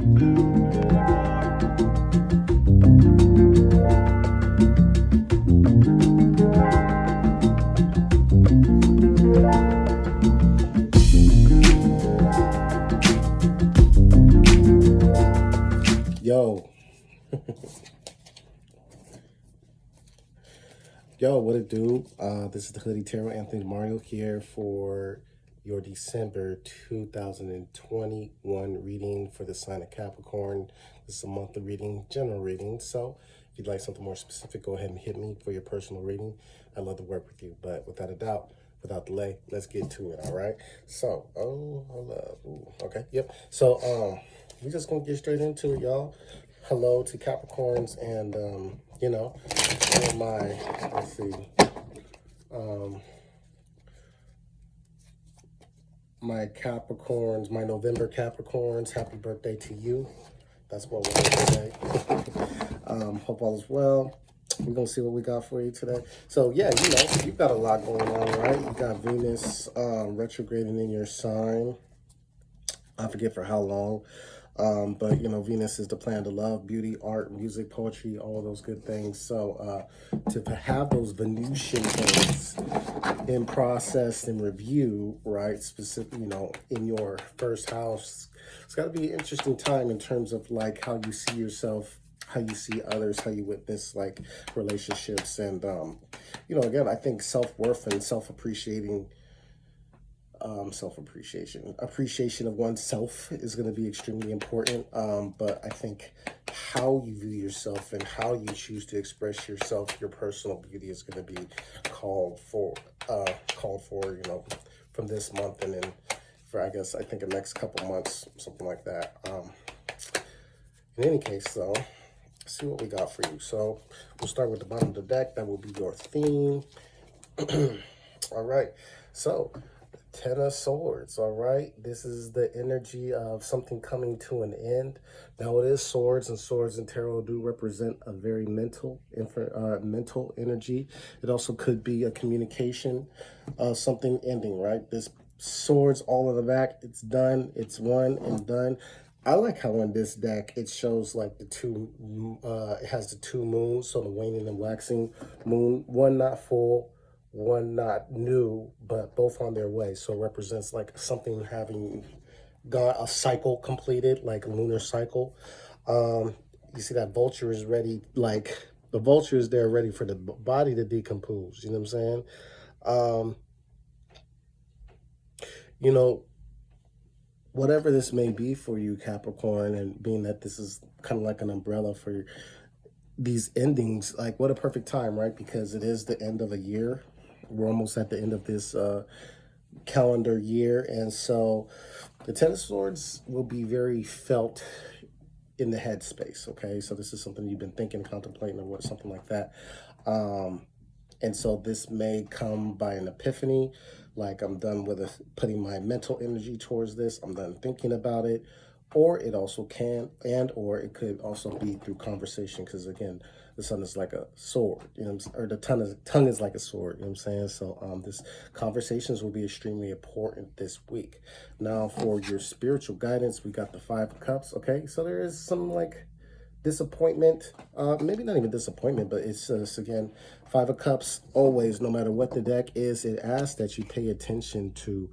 Yo. Yo, what it do? This is the Hoodytarot, Anthony Mario here for your December 2021 reading for the sign of Capricorn. This is a monthly reading, general reading. So if you'd like something more specific, go ahead and hit me for your personal reading. I'd love to work with you. But without a doubt, without delay, let's get to it, all right? So, okay, yep. So, we're just going to get straight into it, y'all. Hello to Capricorns and, you know, all my, let's see, my Capricorns, my November Capricorns, happy birthday to you. That's what we're going to say. Hope all is well. We're going to see what we got for you today. So, yeah, you know, you've got a lot going on, right? You got Venus retrograding in your sign. I forget for how long. But, you know, Venus is the planet of love, beauty, art, music, poetry, all of those good things. So to have those Venusian things in process and review, right, specific, you know, in your first house, it's got to be an interesting time in terms of, like, how you see yourself, how you see others, how you witness, like, relationships. And, you know, again, I think self-worth and self-appreciation appreciation of oneself is going to be extremely important. But I think how you view yourself and how you choose to express yourself, your personal beauty is going to be called for, you know, from this month and then for, I guess, I think the next couple months, something like that. In any case, though, let's see what we got for you. So we'll start with the bottom of the deck. That will be your theme. All right. So Ten of Swords, all right? This is the energy of something coming to an end. Now, it is swords, and swords in tarot do represent a very mental energy. It also could be a communication, something ending, right? This swords all in the back, it's done, it's won and done. I like how in this deck it shows like the two, it has the two moons, so the waning and waxing moon, one not full, one not new, but both on their way. So it represents like something having got a cycle completed, like a lunar cycle. You see that vulture is ready, like the vulture is there ready for the body to decompose. You know what I'm saying? You know, whatever this may be for you, Capricorn, and being that this is kind of like an umbrella for these endings, like what a perfect time, right? Because it is the end of a year. We're almost at the end of this calendar year. And so the Ten of Swords will be very felt in the headspace, okay? So this is something you've been thinking, contemplating, or what, something like that. And so this may come by an epiphany, like I'm done with putting my mental energy towards this. I'm done thinking about it. Or it also can, or it could also be through conversation, because again, the sun is like a sword, you know, or the tongue is like a sword, you know what I'm saying? So this conversations will be extremely important this week. Now for your spiritual guidance, we got the Five of Cups, okay? So there is some like disappointment, maybe not even disappointment, but it's again, Five of Cups, always, no matter what the deck is, it asks that you pay attention to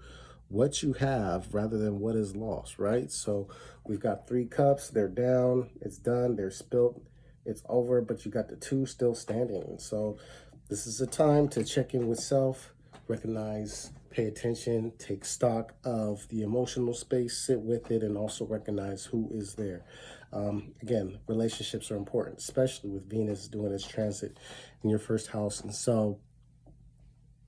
what you have rather than what is lost, right? So we've got three cups, they're down, it's done, they're spilt, it's over, but you got the two still standing. And so this is a time to check in with self, recognize, pay attention, take stock of the emotional space, sit with it, and also recognize who is there. Again, relationships are important, especially with Venus doing its transit in your first house. And so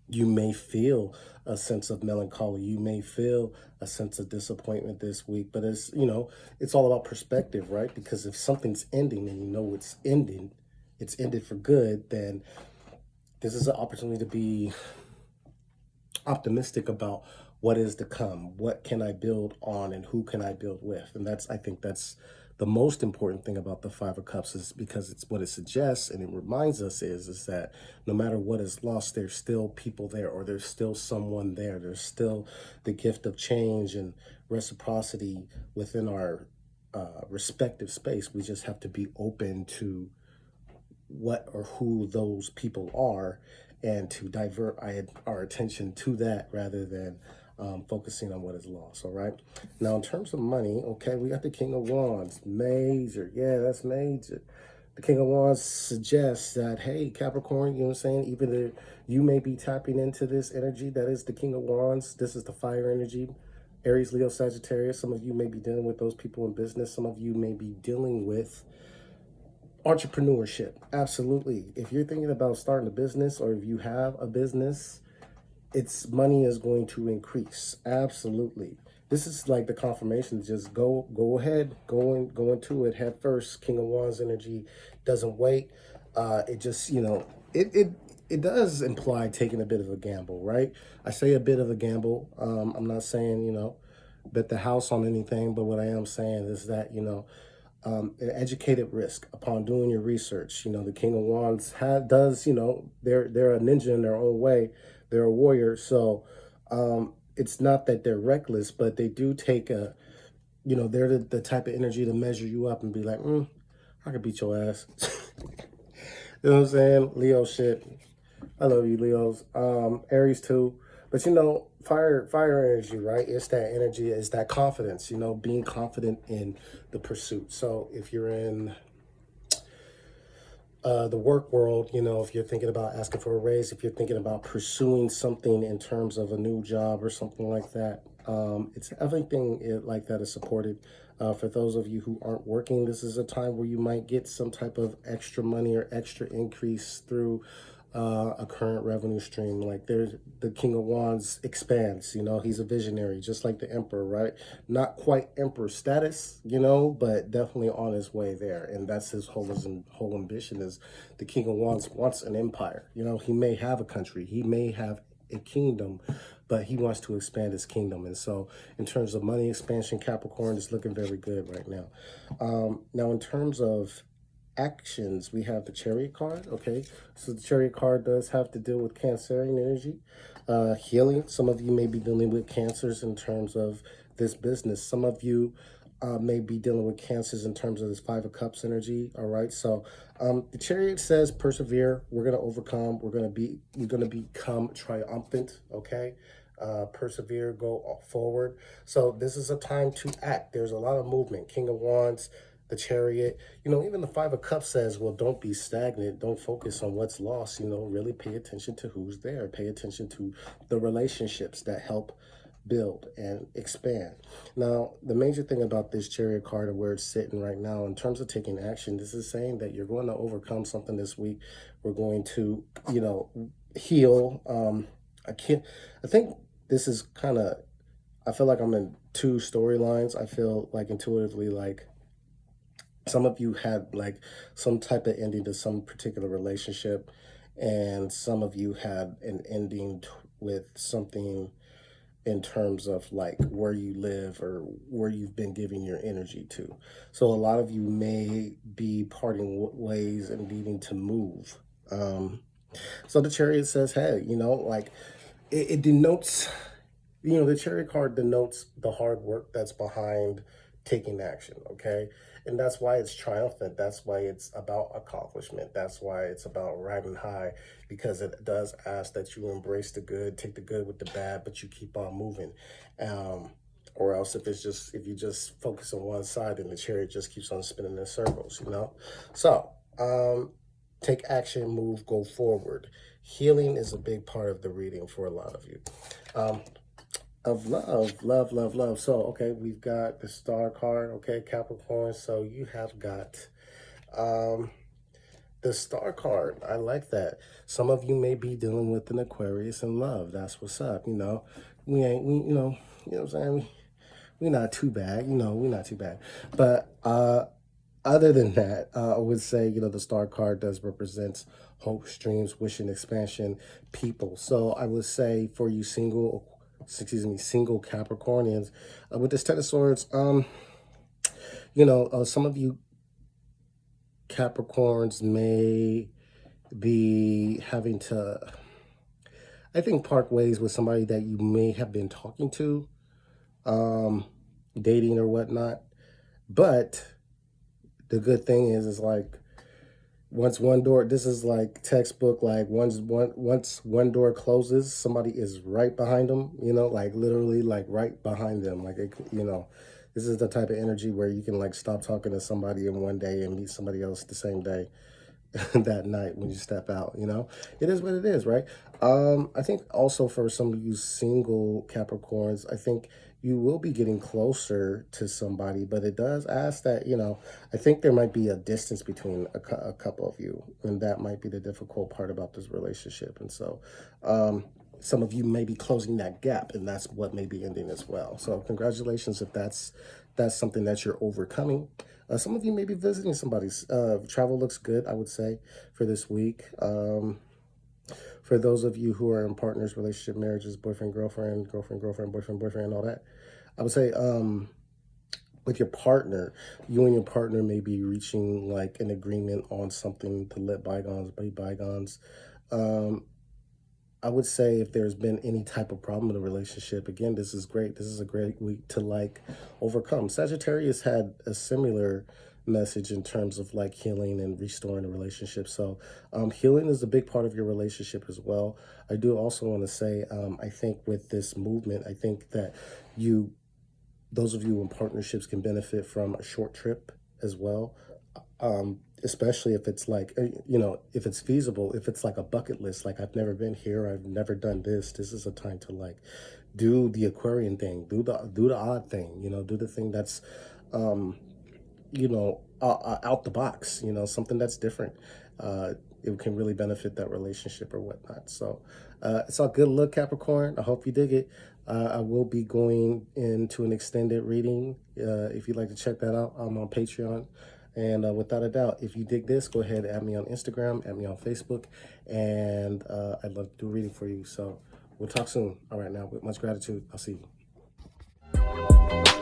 you may feel a sense of melancholy. You may feel a sense of disappointment this week, but it's, you know, it's all about perspective, right? Because if something's ending and you know it's ending, it's ended for good, then this is an opportunity to be optimistic about what is to come. What can I build on and who can I build with? And I think that's the most important thing about the Five of Cups, is because it's what it suggests and it reminds us is that no matter what is lost, there's still people there, or there's still someone there. There's still the gift of change and reciprocity within our respective space. We just have to be open to what or who those people are, and to divert our attention to that rather than focusing on what is lost. All right. Now, in terms of money, okay, we got the King of Wands. Major. Yeah, that's major. The King of Wands suggests that, hey, Capricorn, you know what I'm saying? Even if you may be tapping into this energy that is the King of Wands, this is the fire energy. Aries, Leo, Sagittarius. Some of you may be dealing with those people in business. Some of you may be dealing with entrepreneurship. Absolutely. If you're thinking about starting a business, or if you have a business, its money is going to increase. Absolutely. This is like the confirmation. Just go ahead, go into it head first. King of Wands energy doesn't wait. It just, it does imply taking a bit of a gamble, right? I say a bit of a gamble. I'm not saying, bet the house on anything, but what I am saying is that, an educated risk upon doing your research. The King of Wands does, they're a ninja in their own way. They're a warrior. So it's not that they're reckless, but they do take they're the type of energy to measure you up and be like, I could beat your ass. You know what I'm saying? Leo shit. I love you, Leos. Aries too. But fire energy, right? It's that energy, it's that confidence, being confident in the pursuit. So if you're in the work world, if you're thinking about asking for a raise, if you're thinking about pursuing something in terms of a new job or something like that, it's everything like that is supported. For those of you who aren't working, this is a time where you might get some type of extra money or extra increase through a current revenue stream. Like there's the King of Wands expands, he's a visionary, just like the Emperor, right? Not quite Emperor status, but definitely on his way there. And that's his whole ambition. Is the King of Wands wants an empire. He may have a country, he may have a kingdom, but he wants to expand his kingdom. And so in terms of money expansion, Capricorn is looking very good right now. Now in terms of actions, we have the Chariot card. Okay, so the Chariot card does have to deal with Cancerian energy, healing. Some of you may be dealing with cancers in terms of this business. Some of you may be dealing with cancers in terms of this Five of Cups energy. All right, so the Chariot says persevere. We're going to overcome. You're going to become triumphant. Okay, persevere, go forward. So this is a time to act. There's a lot of movement. King of Wands, the Chariot, even the Five of Cups says, well, don't be stagnant. Don't focus on what's lost. Really pay attention to who's there. Pay attention to the relationships that help build and expand. Now, the major thing about this Chariot card and where it's sitting right now, in terms of taking action, this is saying that you're going to overcome something this week. We're going to, heal. I think this is I feel like I'm in two storylines. I feel like intuitively, like, some of you had like some type of ending to some particular relationship, and some of you had an ending with something in terms of like where you live or where you've been giving your energy to. So a lot of you may be parting ways and needing to move. So the Chariot says, hey, like it denotes, the Chariot card denotes the hard work that's behind taking action, okay? And that's why it's triumphant. That's why it's about accomplishment. That's why it's about riding high, because it does ask that you embrace the good, take the good with the bad, but you keep on moving. Or else if you just focus on one side, then the Chariot just keeps on spinning in circles, So, take action, move, go forward. Healing is a big part of the reading for a lot of you. Of love. So, okay, we've got the Star card, okay, Capricorn. So you have got the Star card. I like that. Some of you may be dealing with an Aquarius in love. That's what's up. We what I'm saying? We're not too bad. We're not too bad. But other than that, I would say, the Star card does represent hope, dreams, wish, and expansion, people. So I would say for you single Capricornians, with this Ten of Swords, some of you Capricorns may be having to, I think, part ways with somebody that you may have been talking to, dating or whatnot. But the good thing is like, once one door, this is like textbook, like once one door closes, somebody is right behind them, you know, like literally like right behind them. Like, you know, this is the type of energy where you can like stop talking to somebody in one day and meet somebody else the same day. That night when you step out, you know, it is what it is, right? I think also for some of you single Capricorns, I think you will be getting closer to somebody, but it does ask that, you know, I think there might be a distance between a couple of you, and that might be the difficult part about this relationship. And so some of you may be closing that gap, and that's what may be ending as well. So congratulations if that's something that you're overcoming. Some of you may be visiting somebody's. Travel looks good, I would say, for this week. For those of you who are in partners, relationship, marriages, boyfriend, girlfriend, girlfriend, girlfriend, boyfriend, boyfriend, and all that, I would say with your partner, you and your partner may be reaching like an agreement on something to let bygones be bygones. Um, I would say if there's been any type of problem in a relationship, again, this is great. This is a great week to like overcome. Sagittarius had a similar message in terms of like healing and restoring a relationship. So healing is a big part of your relationship as well. I do also want to say, I think with this movement, I think that those of you in partnerships can benefit from a short trip as well. Especially if it's like, you know, if it's feasible, if it's like a bucket list, like I've never been here, I've never done this. This is a time to like do the Aquarian thing, do the odd thing, you know, do the thing that's, you know, out the box, you know, something that's different. It can really benefit that relationship or whatnot. So it's all good luck, Capricorn. I hope you dig it. I will be going into an extended reading. If you'd like to check that out, I'm on Patreon. And without a doubt, if you dig this, go ahead, add me on Instagram, add me on Facebook, and I'd love to do a reading for you. So we'll talk soon. All right, now, with much gratitude, I'll see you.